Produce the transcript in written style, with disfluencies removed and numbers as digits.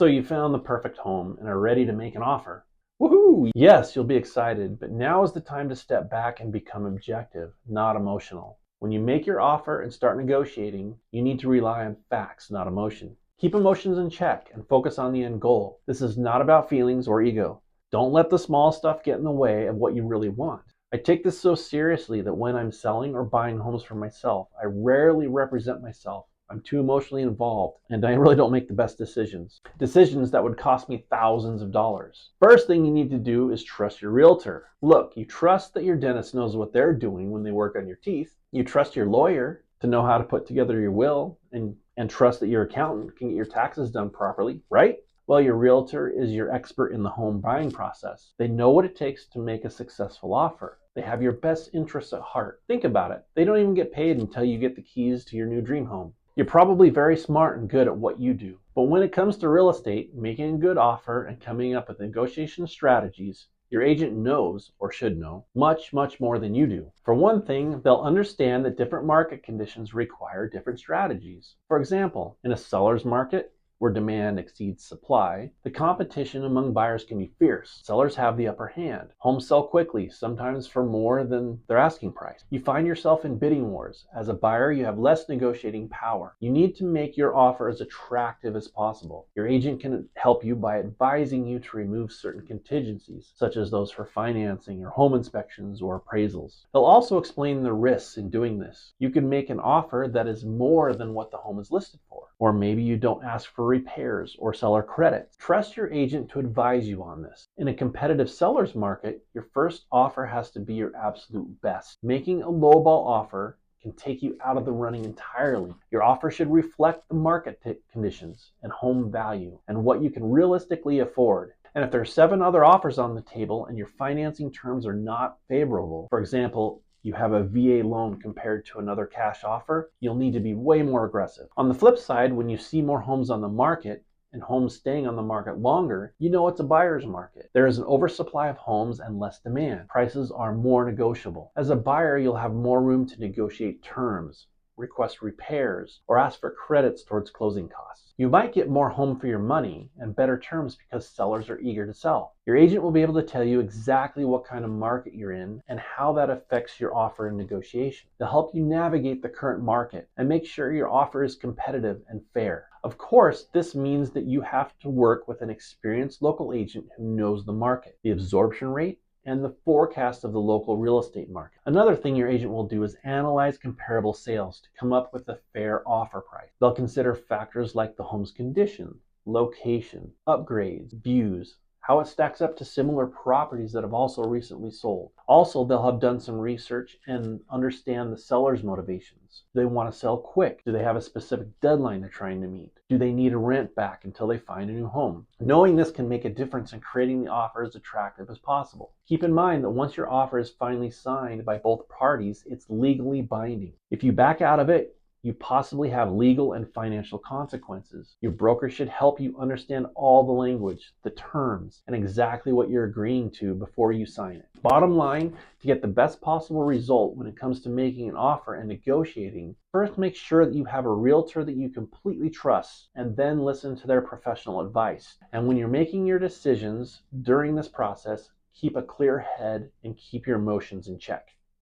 So you found the perfect home and are ready to make an offer. Woohoo! Yes, you'll be excited, but now is the time to step back and become objective, not emotional. When you make your offer and start negotiating, you need to rely on facts, not emotion. Keep emotions in check and focus on the end goal. This is not about feelings or ego. Don't let the small stuff get in the way of what you really want. I take this so seriously that when I'm selling or buying homes for myself, I rarely represent myself. I'm too emotionally involved, and I really don't make the best decisions. Decisions that would cost me thousands of dollars. First thing you need to do is trust your realtor. Look, you trust that your dentist knows what they're doing when they work on your teeth. You trust your lawyer to know how to put together your will, and trust that your accountant can get your taxes done properly, right? Well, your realtor is your expert in the home buying process. They know what it takes to make a successful offer. They have your best interests at heart. Think about it. They don't even get paid until you get the keys to your new dream home. You're probably very smart and good at what you do. But when it comes to real estate, making a good offer and coming up with negotiation strategies, your agent knows, or should know, much, much more than you do. For one thing, they'll understand that different market conditions require different strategies. For example, in a seller's market, where demand exceeds supply, the competition among buyers can be fierce. Sellers have the upper hand. Homes sell quickly, sometimes for more than their asking price. You find yourself in bidding wars. As a buyer, you have less negotiating power. You need to make your offer as attractive as possible. Your agent can help you by advising you to remove certain contingencies, such as those for financing or home inspections or appraisals. They'll also explain the risks in doing this. You can make an offer that is more than what the home is listed for. Or maybe you don't ask for repairs or seller credits. Trust your agent to advise you on this. In a competitive seller's market, your first offer has to be your absolute best. Making a lowball offer can take you out of the running entirely. Your offer should reflect the market conditions and home value and what you can realistically afford. And if there are 7 other offers on the table and your financing terms are not favorable, for example, you have a VA loan compared to another cash offer, you'll need to be way more aggressive. On the flip side, when you see more homes on the market and homes staying on the market longer, you know it's a buyer's market. There is an oversupply of homes and less demand. Prices are more negotiable. As a buyer, you'll have more room to negotiate terms, request repairs, or ask for credits towards closing costs. You might get more home for your money and better terms because sellers are eager to sell. Your agent will be able to tell you exactly what kind of market you're in and how that affects your offer and negotiation. They'll help you navigate the current market and make sure your offer is competitive and fair. Of course, this means that you have to work with an experienced local agent who knows the market, the absorption rate, and the forecast of the local real estate market. Another thing your agent will do is analyze comparable sales to come up with a fair offer price. They'll consider factors like the home's condition, location, upgrades, views, how it stacks up to similar properties that have also recently sold. Also, they'll have done some research and understand the seller's motivations. Do they want to sell quick? Do they have a specific deadline they're trying to meet? Do they need a rent back until they find a new home? Knowing this can make a difference in creating the offer as attractive as possible. Keep in mind that once your offer is finally signed by both parties, it's legally binding. If you back out of it, you possibly have legal and financial consequences. Your broker should help you understand all the language, the terms, and exactly what you're agreeing to before you sign it. Bottom line, to get the best possible result when it comes to making an offer and negotiating, first make sure that you have a realtor that you completely trust, and then listen to their professional advice. And when you're making your decisions during this process, keep a clear head and keep your emotions in check.